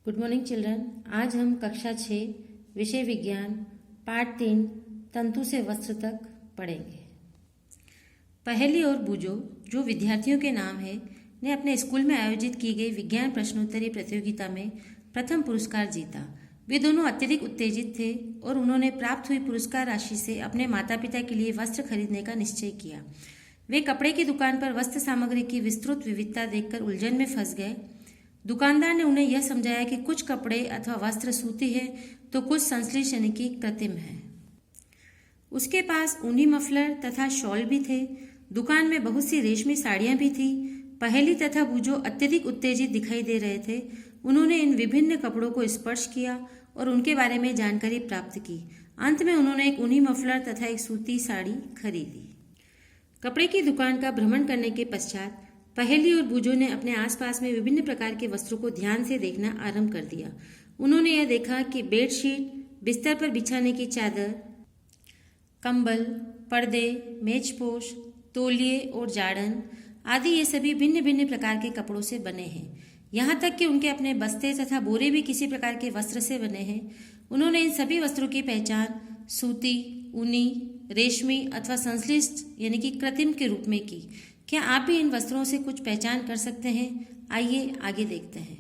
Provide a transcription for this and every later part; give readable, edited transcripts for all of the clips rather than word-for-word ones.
Good morning children. आज हम कक्षा 6 विषय विज्ञान पाठ 3 तंतु से वस्त्र तक पढ़ेंगे। पहेली और बूझो, जो विद्यार्थियों के नाम है, ने अपने स्कूल में आयोजित की गई विज्ञान प्रश्नोत्तरी प्रतियोगिता में प्रथम पुरस्कार जीता। वे दोनों अत्यधिक उत्तेजित थे और उन्होंने प्राप्त हुई पुरस्कार राशि से अपने माता पिता के लिए वस्त्र खरीदने का निश्चय किया। वे कपड़े की दुकान पर वस्त्र सामग्री की विस्तृत विविधता देखकर उलझन में फंस गए। दुकानदार ने उन्हें यह समझाया कि कुछ कपड़े अथवा वस्त्र सूती है तो कुछ संश्लेष यानी कि कृत्रिम है। उसके पास ऊनी मफलर तथा शॉल भी थे। दुकान में बहुत सी रेशमी साड़ियां भी थी। पहेली तथा बूझो अत्यधिक उत्तेजित दिखाई दे रहे थे। उन्होंने इन विभिन्न कपड़ों को स्पर्श किया और उनके बारे में जानकारी प्राप्त की। अंत में उन्होंने एक ऊनी मफलर तथा एक सूती साड़ी खरीदी। कपड़े की दुकान का भ्रमण करने के पश्चात पहेली और बूझो ने अपने आसपास में विभिन्न प्रकार के वस्त्रों को ध्यान से देखना आरंभ कर दिया। उन्होंने यह देखा कि बेडशीट, बिस्तर पर बिछाने की चादर, कंबल, पर्दे, मेजपोश, तौलिए और जाड़न आदि ये सभी भिन्न भिन्न प्रकार के कपड़ों से बने हैं। यहाँ तक कि उनके अपने बस्ते तथा बोरे भी किसी प्रकार के वस्त्र से बने हैं। उन्होंने इन सभी वस्त्रों की पहचान सूती, ऊनी, रेशमी अथवा संश्लिष्ट यानी कि कृत्रिम के रूप में की। क्या आप भी इन वस्त्रों से कुछ पहचान कर सकते हैं? आइए आगे देखते हैं।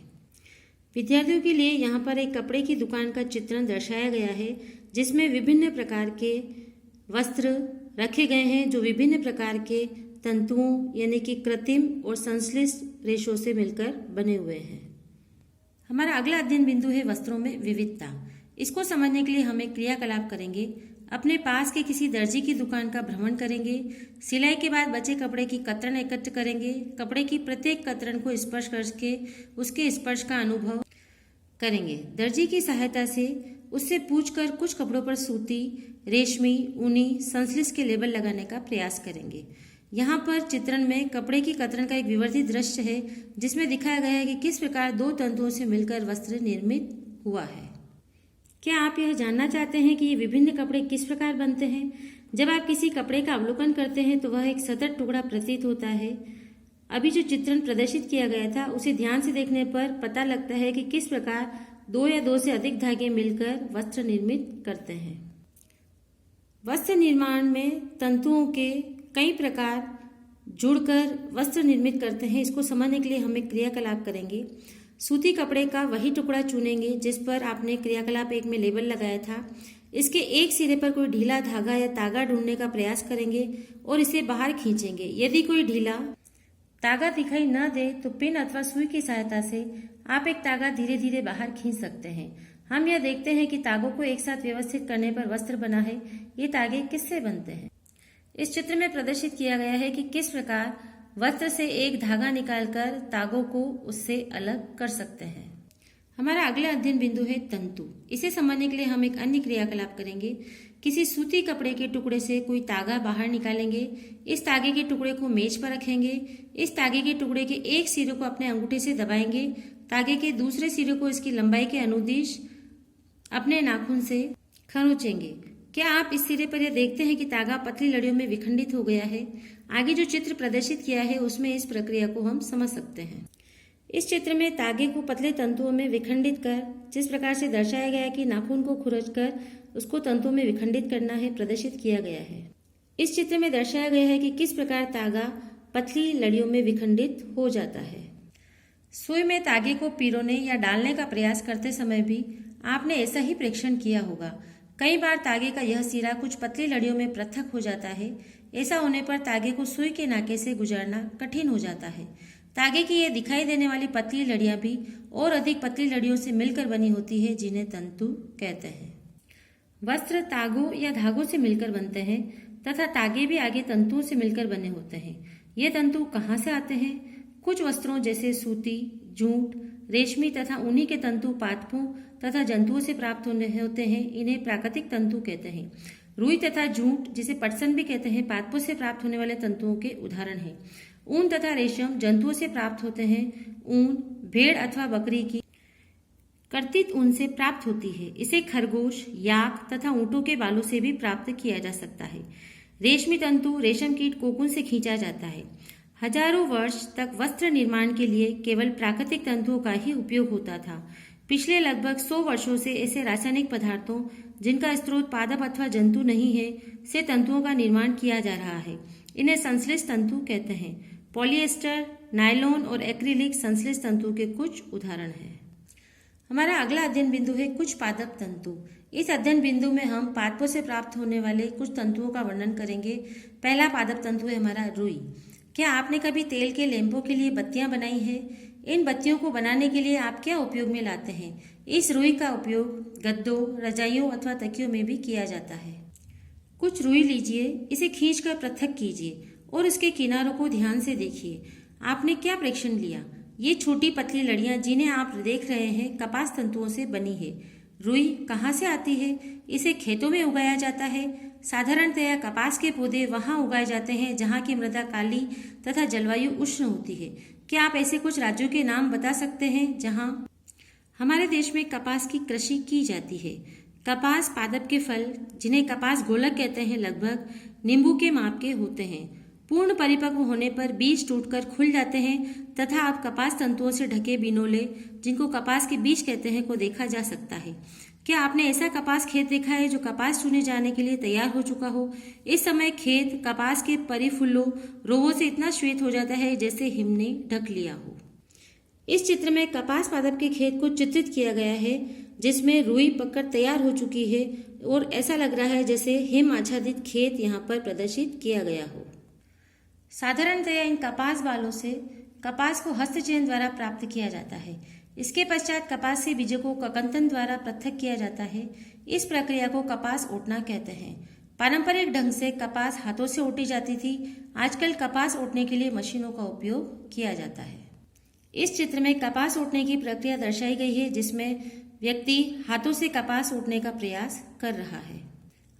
विद्यार्थियों के लिए यहाँ पर एक कपड़े की दुकान का चित्रण दर्शाया गया है, जिसमें विभिन्न प्रकार के वस्त्र रखे गए हैं जो विभिन्न प्रकार के तंतुओं यानी कि कृत्रिम और संश्लिष्ट रेशों से मिलकर बने हुए हैं। हमारा अगला अध्ययन बिंदु है वस्त्रों में विविधता। इसको समझने के लिए हम एक क्रियाकलाप करेंगे। अपने पास के किसी दर्जी की दुकान का भ्रमण करेंगे। सिलाई के बाद बचे कपड़े की कतरन एकत्र करेंगे। कपड़े की प्रत्येक कतरन को स्पर्श करके उसके स्पर्श का अनुभव करेंगे। दर्जी की सहायता से उससे पूछकर कुछ कपड़ों पर सूती, रेशमी, ऊनी, संश्लिष्ट के लेबल लगाने का प्रयास करेंगे। यहाँ पर चित्रण में कपड़े की कतरन का एक विवर्धित दृश्य है, जिसमें दिखाया गया है कि किस प्रकार दो तंतुओं से मिलकर वस्त्र निर्मित हुआ है। क्या आप यह जानना चाहते हैं कि ये विभिन्न कपड़े किस प्रकार बनते हैं? जब आप किसी कपड़े का अवलोकन करते हैं तो वह एक सतत टुकड़ा प्रतीत होता है। अभी जो चित्रण प्रदर्शित किया गया था उसे ध्यान से देखने पर पता लगता है कि किस प्रकार दो या दो से अधिक धागे मिलकर वस्त्र निर्मित करते हैं। वस्त्र निर्माण में तंतुओं के कई प्रकार जुड़कर वस्त्र निर्मित करते हैं। इसको समझने के लिए हम एक क्रियाकलाप करेंगे। सूती कपड़े का वही टुकड़ा चुनेंगे जिस पर आपने क्रियाकलाप 1 में लेबल लगाया था। इसके एक सिरे पर कोई ढीला धागा या तागा ढूंढने का प्रयास करेंगे और इसे बाहर खींचेंगे। यदि कोई ढीला तागा दिखाई न दे तो पिन अथवा सुई की सहायता से आप एक तागा धीरे धीरे बाहर खींच सकते हैं। हम यह देखते हैं कि तागों को एक साथ व्यवस्थित करने पर वस्त्र बना है। ये तागे किससे बनते हैं? इस चित्र में प्रदर्शित किया गया है कि किस प्रकार वस्त्र से एक धागा निकालकर तागों को उससे अलग कर सकते हैं। हमारा अगला अध्ययन बिंदु है तंतु। इसे समझने के लिए हम एक अन्य क्रियाकलाप करेंगे। किसी सूती कपड़े के टुकड़े से कोई तागा बाहर निकालेंगे। इस तागे के टुकड़े को मेज पर रखेंगे। इस तागे के टुकड़े के एक सिरे को अपने अंगूठे से दबाएंगे। तागे के दूसरे सिरे को इसकी लंबाई के अनुदिश अपने नाखून से खरोंचेंगे। क्या आप इस सिरे पर यह देखते हैं कि तागा पतली लड़ियों में विखंडित हो गया है? आगे जो चित्र प्रदर्शित किया है उसमें इस प्रक्रिया को हम समझ सकते हैं। इस चित्र में तागे को पतले तंतुओं में विखंडित कर जिस प्रकार से दर्शाया गया है कि नाखून को खुरचकर उसको तंतुओं में विखंडित करना है, प्रदर्शित किया गया है। इस चित्र में दर्शाया गया है कि किस प्रकार तागा पतली लड़ियों में विखंडित हो जाता है। सुई में तागे को पिरोने या डालने का प्रयास करते समय भी आपने ऐसा ही प्रेक्षण किया होगा। कई बार तागे का यह सिरा कुछ पतली लड़ियों में पृथक हो जाता है। ऐसा होने पर तागे को सुई के नाके से गुजारना कठिन हो जाता है। तागे की यह दिखाई देने वाली पतली लड़ियां भी और अधिक पतली लड़ियों से मिलकर बनी होती है, जिन्हें तंतु कहते हैं। वस्त्र तागों या धागों से मिलकर बनते हैं तथा तागे भी आगे तंतुओं से मिलकर बने होते हैं। ये तंतु कहाँ से आते हैं? कुछ वस्त्रों जैसे सूती, जूट, रेशमी तथा ऊनी के तंतु पादपों तथा जंतुओं से प्राप्त होते हैं। इन्हें प्राकृतिक तंतु कहते हैं। रुई तथा जूट, जिसे पटसन भी कहते हैं, पादपों से प्राप्त होने वाले तंतुओं के उदाहरण हैं। ऊन तथा रेशम जंतुओं से प्राप्त होते हैं। ऊन भेड़ अथवा बकरी की कर्तित ऊन से प्राप्त होती है। इसे खरगोश, याक तथा ऊंटों के बालों से भी प्राप्त किया जा सकता है। रेशमी तंतु रेशम कीट कोकून से खींचा जाता है। हजारों वर्ष तक वस्त्र निर्माण के लिए केवल प्राकृतिक तंतुओं का ही उपयोग होता था। पिछले लगभग 100 वर्षों से ऐसे रासायनिक पदार्थों जिनका स्रोत पादप अथवा जंतु नहीं है से तंतुओं का निर्माण किया जा रहा है। इन्हें संश्लेष तंतु कहते हैं। पॉलिएस्टर, नायलॉन और एक्रिलिक संश्लेष तंतु के कुछ उदाहरण हैं। हमारा अगला अध्ययन बिंदु है कुछ पादप तंतु। इस अध्ययन बिंदु में हम पादपों से प्राप्त होने वाले कुछ तंतुओं का वर्णन करेंगे। पहला पादप तंतु है हमारा रुई। क्या आपने कभी तेल के लैंपों के लिए बत्तियां बनाई हैं? इन बत्तियों को बनाने के लिए आप क्या उपयोग में लाते हैं? इस रुई का उपयोग गद्दों, रजाइयों अथवा तकियों में भी किया जाता है। कुछ रुई लीजिए, इसे खींचकर पृथक कीजिए और इसके किनारों को ध्यान से देखिए। आपने क्या प्रेक्षण लिया? ये छोटी पतली लड़ियां जिन्हें आप देख रहे हैं कपास तंतुओं से बनी है। रुई कहाँ से आती है? इसे खेतों में उगाया जाता है। साधारणतया कपास के पौधे वहां उगाए जाते हैं जहां की मृदा काली तथा जलवायु उष्ण होती है। क्या आप ऐसे कुछ राज्यों के नाम बता सकते हैं जहां हमारे देश में कपास की कृषि की जाती है? कपास पादप के फल, जिन्हें कपास गोलक कहते हैं, लगभग नींबू के माप के होते हैं। पूर्ण परिपक्व होने पर बीज टूटकर खुल जाते हैं तथा आप कपास तंतुओं से ढके बिनोले, जिनको कपास के बीज कहते हैं, को देखा जा सकता है। क्या आपने ऐसा कपास खेत देखा है जो कपास चुने जाने के लिए तैयार हो चुका हो? इस समय खेत कपास के परिफुल्लों, रोवों से इतना श्वेत हो जाता है जैसे हिम ने ढक लिया हो। इस चित्र में कपास पादप के खेत को चित्रित किया गया है जिसमें रुई पककर तैयार हो चुकी है और ऐसा लग रहा है जैसे हिम आच्छादित खेत यहाँ पर प्रदर्शित किया गया हो। साधारणतया इन कपास बालों से कपास को हस्तचयन द्वारा प्राप्त किया जाता है। इसके पश्चात कपास से बीजों को ककंतन द्वारा पृथक किया जाता है। इस प्रक्रिया को कपास ओटना कहते हैं। पारंपरिक ढंग से कपास हाथों से ओटी जाती थी। आजकल कपास ओटने के लिए मशीनों का उपयोग किया जाता है। इस चित्र में कपास ओटने की प्रक्रिया दर्शाई गई है जिसमें व्यक्ति हाथों से कपास ओटने का प्रयास कर रहा है।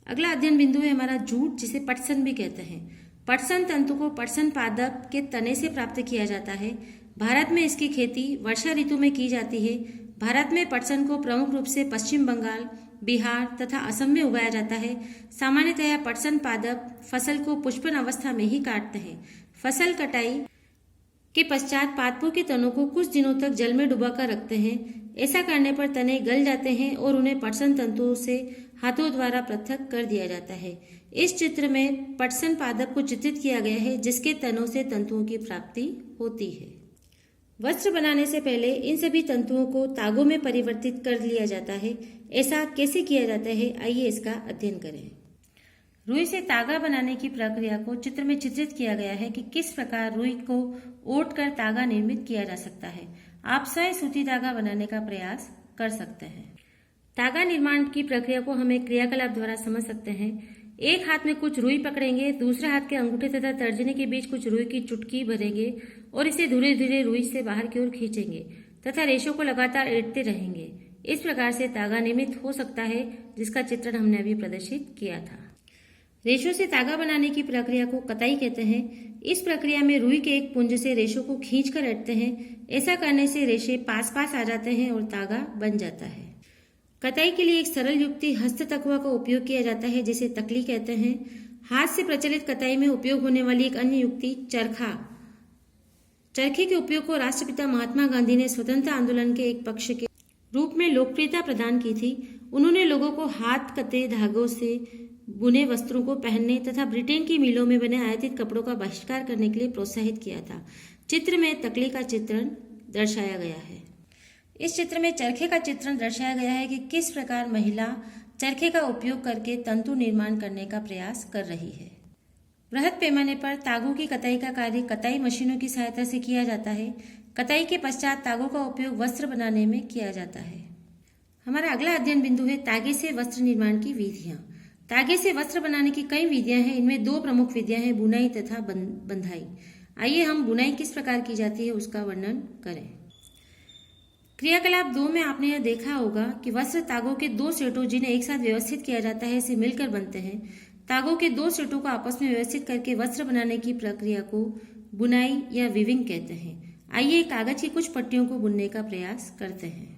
अगला अध्ययन बिंदु है हमारा जूट, जिसे पटसन भी कहते हैं। पटसन तंतु को पटसन पादप के तने से प्राप्त किया जाता है। भारत में इसकी खेती वर्षा ऋतु में की जाती है। भारत में पटसन को प्रमुख रूप से पश्चिम बंगाल, बिहार तथा असम में उगाया जाता है। सामान्यतया पटसन पादप फसल को पुष्पन अवस्था में ही काटते हैं। फसल कटाई के पश्चात पादपों के तनों को कुछ दिनों तक जल में डुबाकर रखते हैं। ऐसा करने पर तने गल जाते हैं और उन्हें पटसन तंतुओं से हाथों द्वारा पृथक कर दिया जाता है। इस चित्र में पटसन पादप को चित्रित किया गया है जिसके तनों से तंतुओं की प्राप्ति होती है। वस्त्र बनाने से पहले इन सभी तंतुओं को तागों में परिवर्तित कर लिया जाता है। ऐसा कैसे किया जाता है, आइए इसका अध्ययन करें। रुई से तागा बनाने की प्रक्रिया को चित्र में चित्रित किया गया है कि किस प्रकार रुई को ओट कर तागा निर्मित किया जा सकता है। आप स्वयं सूती धागा बनाने का प्रयास कर सकते हैं। तागा निर्माण की प्रक्रिया को हम एक क्रियाकलाप द्वारा समझ सकते हैं। एक हाथ में कुछ रुई पकड़ेंगे, दूसरे हाथ के अंगूठे तथा तर्जनी के बीच कुछ रुई की चुटकी भरेंगे और इसे धीरे धीरे रुई से बाहर की ओर खींचेंगे तथा रेशों को लगातार ऐंठते रहेंगे। इस प्रकार से तागा निर्मित हो सकता है, जिसका चित्रण हमने अभी प्रदर्शित किया था। रेशों से तागा बनाने की प्रक्रिया को कताई कहते हैं। इस प्रक्रिया में रुई के एक पुंज से रेशों को खींचकर ऐंठते हैं। ऐसा करने से रेशे पास पास आ जाते हैं और तागा बन जाता है। कताई के लिए एक सरल युक्ति हस्त तकवा का उपयोग किया जाता है, जिसे तकली कहते हैं। हाथ से प्रचलित कताई में उपयोग होने वाली एक अन्य युक्ति चरखे के उपयोग को राष्ट्रपिता महात्मा गांधी ने स्वतंत्रता आंदोलन के एक पक्ष के रूप में लोकप्रियता प्रदान की थी। उन्होंने लोगों को हाथ कते धागों से बुने वस्त्रों को पहनने तथा ब्रिटेन की मिलों में बने आयातित कपड़ों का बहिष्कार करने के लिए प्रोत्साहित किया था। चित्र में तकली का चित्रण दर्शाया गया है। इस चित्र में चरखे का चित्रण दर्शाया गया है कि किस प्रकार महिला चरखे का उपयोग करके तंतु निर्माण करने का प्रयास कर रही है। बृहद पैमाने पर तागों की कताई का कार्य कताई मशीनों की सहायता से किया जाता है। कताई के पश्चात तागों का उपयोग वस्त्र बनाने में किया जाता है। हमारा अगला अध्ययन बिंदु है तागे से वस्त्र निर्माण की विधियां। तागे से वस्त्र बनाने की कई विधियां हैं। इनमें दो प्रमुख विधियां हैं, बुनाई तथा बंधाई। आइए हम बुनाई किस प्रकार की जाती है उसका वर्णन करें। क्रियाकलाप 2 में आपने यह देखा होगा कि वस्त्र तागों के दो सेटों, जिन्हें एक साथ व्यवस्थित किया जाता है, से मिलकर बनते हैं। तागों के दो सेटों को आपस में व्यवस्थित करके वस्त्र बनाने की प्रक्रिया को बुनाई या वीविंग कहते हैं। आइए कागज की कुछ पट्टियों को बुनने का प्रयास करते हैं।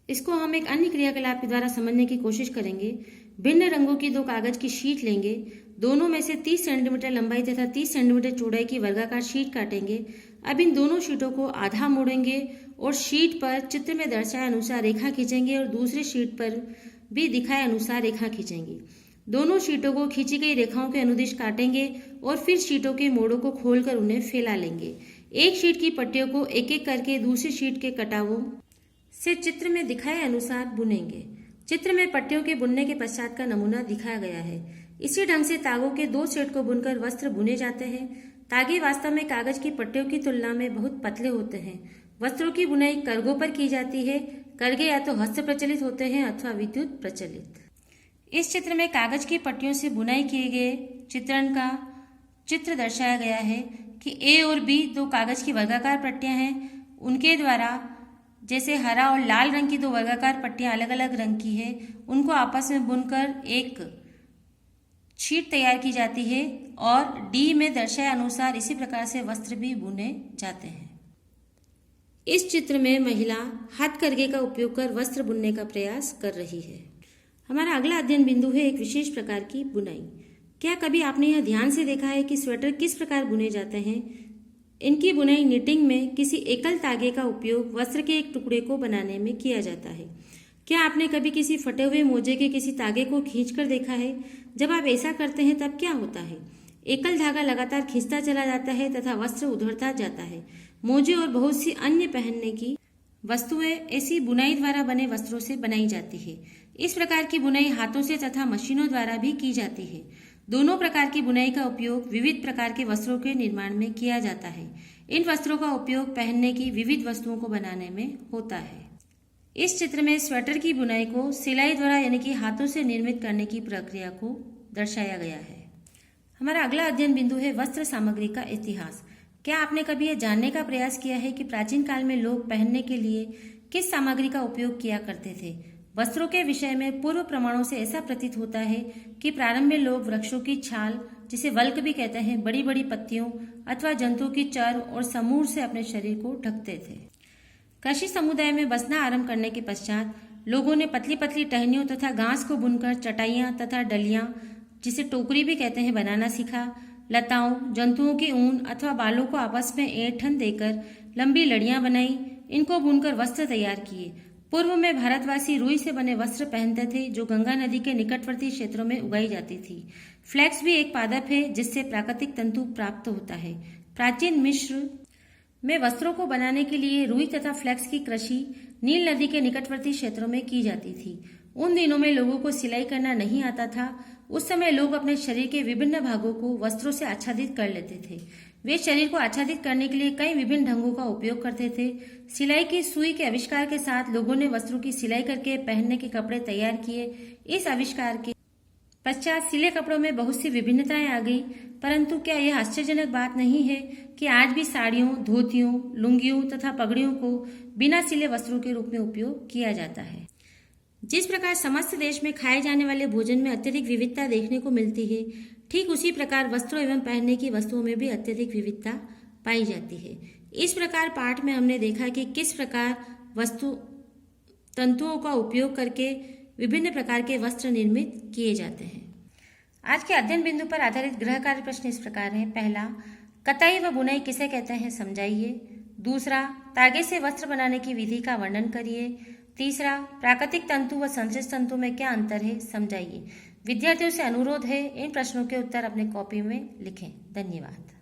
इसको हम एक अन्य क्रियाकलाप के द्वारा समझने की कोशिश करेंगे। भिन्न रंगों की 2 कागज की शीट लेंगे। दोनों में से 30 सेंटीमीटर लंबाई तथा 30 सेंटीमीटर चौड़ाई की वर्गाकार शीट काटेंगे। अब इन दोनों शीटों को आधा मोड़ेंगे और शीट पर चित्र में दर्शाए अनुसार रेखा खींचेंगे और दूसरी शीट पर भी दिखाए अनुसार रेखा खींचेंगे। दोनों शीटों को खींची गई रेखाओं के अनुदिश काटेंगे और फिर शीटों के मोड़ों को खोलकर उन्हें फैला लेंगे। एक शीट की पट्टियों को एक एक करके दूसरी शीट के कटावों से चित्र में दिखाए अनुसार बुनेंगे। चित्र में पट्टियों के बुनने के पश्चात का नमूना दिखाया गया है। इसी ढंग से तागों के 2 सेट को बुनकर वस्त्र बुने जाते हैं। तागे वास्तव में कागज की पट्टियों की तुलना में बहुत पतले होते हैं। वस्त्रों की बुनाई करघों पर की जाती है। करघे या तो हस्त प्रचलित होते हैं अथवा विद्युत प्रचलित। इस चित्र में कागज की पट्टियों से बुनाई किए गए चित्रण का चित्र दर्शाया गया है कि ए और बी 2 कागज की वर्गाकार पट्टियां हैं। उनके द्वारा जैसे हरा और लाल रंग की 2 वर्गाकार पट्टियां अलग अलग रंग की है, उनको आपस में बुनकर एक शीट तैयार की जाती है और डी में दर्शाए अनुसार इसी प्रकार से वस्त्र भी बुने जाते हैं। इस चित्र में महिला हथकरघे का उपयोग कर वस्त्र बुनने का प्रयास कर रही है। हमारा अगला अध्ययन बिंदु है एक विशेष प्रकार की बुनाई। क्या कभी आपने यह ध्यान से देखा है कि स्वेटर किस प्रकार बुने जाते हैं? इनकी बुनाई निटिंग में किसी एकल तागे का उपयोग वस्त्र के एक टुकड़े को बनाने में किया जाता है। क्या आपने कभी किसी फटे हुए मोजे के किसी तागे को खींचकर देखा है? जब आप ऐसा करते हैं तब क्या होता है? एकल धागा लगातार खींचता चला जाता है तथा वस्त्र उधड़ता जाता है। मोजे और बहुत सी अन्य पहनने की वस्तुएं ऐसी बुनाई द्वारा बने वस्त्रों से बनाई जाती है। इस प्रकार की बुनाई हाथों से तथा मशीनों द्वारा भी की जाती है। दोनों प्रकार की बुनाई का उपयोग विविध प्रकार के वस्त्रों के निर्माण में किया जाता है। इन वस्त्रों का उपयोग पहनने की विविध वस्तुओं को बनाने में होता है। इस चित्र में स्वेटर की बुनाई को सिलाई द्वारा यानी कि हाथों से निर्मित करने की प्रक्रिया को दर्शाया गया है। हमारा अगला अध्ययन बिंदु है वस्त्र सामग्री का इतिहास। क्या आपने कभी यह जानने का प्रयास किया है कि प्राचीन काल में लोग पहनने के लिए किस सामग्री का उपयोग किया करते थे? वस्त्रों के विषय में पूर्व प्रमाणों से ऐसा प्रतीत होता है कि प्रारंभ में लोग वृक्षों की छाल, जिसे वल्क भी कहते हैं, बड़ी बड़ी पत्तियों अथवा जंतुओं की चर्म और समूर से अपने शरीर को ढकते थे। कृषि समुदाय में बसना आरंभ करने के पश्चात लोगों ने पतली पतली टहनियों तथा घास को बुनकर चटाइयां तथा डलियां, जिसे टोकरी भी कहते हैं, बनाना सीखा। लताओं, जंतुओं की ऊन अथवा बालों को आपस में ऐंठन देकर लंबी लड़ियां बनाई। इनको बुनकर वस्त्र तैयार किए। पूर्व में भारतवासी रुई से बने वस्त्र पहनते थे जो गंगा नदी के निकटवर्ती क्षेत्रों में उगाई जाती थी। फ्लैक्स भी एक पादप है जिससे प्राकृतिक तंतु प्राप्त होता है। प्राचीन मिस्र में वस्त्रों को बनाने के लिए रुई तथा फ्लैक्स की कृषि नील नदी के निकटवर्ती क्षेत्रों में की जाती थी। उन दिनों में लोगों को सिलाई करना नहीं आता था। उस समय लोग अपने शरीर के विभिन्न भागों को वस्त्रों से आच्छादित कर लेते थे। वे शरीर को आच्छादित करने के लिए कई विभिन्न ढंगों का उपयोग करते थे। सिलाई की सुई के आविष्कार के साथ लोगों ने वस्त्रों की सिलाई करके पहनने के कपड़े तैयार किए। इस आविष्कार के पश्चात सिले कपड़ों में बहुत सी विभिन्नताएं आ गई, परंतु क्या यह आश्चर्यजनक बात नहीं है कि आज भी साड़ियों, धोतियों, लुंगियों तथा पगड़ियों को बिना सिले वस्त्रों के रूप में उपयोग किया जाता है। जिस प्रकार समस्त देश में खाए जाने वाले भोजन में अत्यधिक विविधता देखने को मिलती है, ठीक उसी प्रकार वस्त्रों एवं पहनने की वस्तुओं में भी अत्यधिक विविधता पाई जाती है। इस प्रकार पाठ में हमने देखा कि किस प्रकार वस्तु तंतुओं का उपयोग करके विभिन्न प्रकार के वस्त्र निर्मित किए जाते हैं। आज के अध्ययन बिंदु पर आधारित गृह कार्य प्रश्न इस प्रकार हैं। पहला, कताई व बुनाई किसे कहते हैं, समझाइए। दूसरा, तागे से वस्त्र बनाने की विधि का वर्णन करिए। तीसरा, प्राकृतिक तंतु व संश्लेष तंतु में क्या अंतर है, समझाइए। विद्यार्थियों से अनुरोध है इन प्रश्नों के उत्तर अपने कॉपी में लिखें। धन्यवाद।